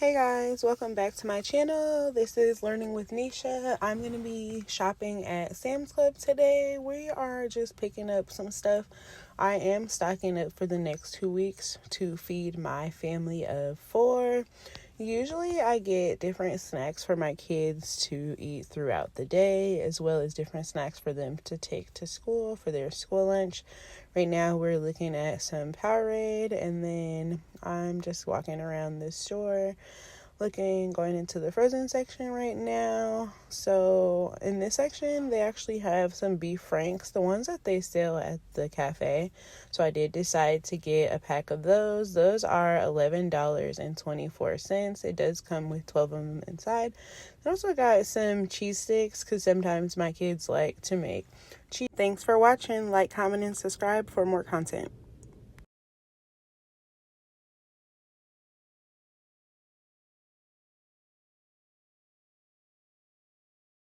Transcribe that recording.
Hey guys, welcome back to my channel. This is Learning with Nisha. I'm going to be shopping at Sam's Club today. We are just picking up some stuff. I am stocking up for the next 2 weeks to feed my family of 4. Usually I get different snacks for my kids to eat throughout the day, as well as different snacks for them to take to school for their school lunch. Right now we're looking at some Powerade, and then I'm just walking around the store going into the frozen section right now. So in this section, they actually have some beef franks, the ones that they sell at the cafe. So I did decide to get a pack of those. Those are $11.24. It does come with 12 of them inside. I also got some cheese sticks because sometimes my kids like to make cheese. Thanks for watching. Like, comment, and subscribe for more content.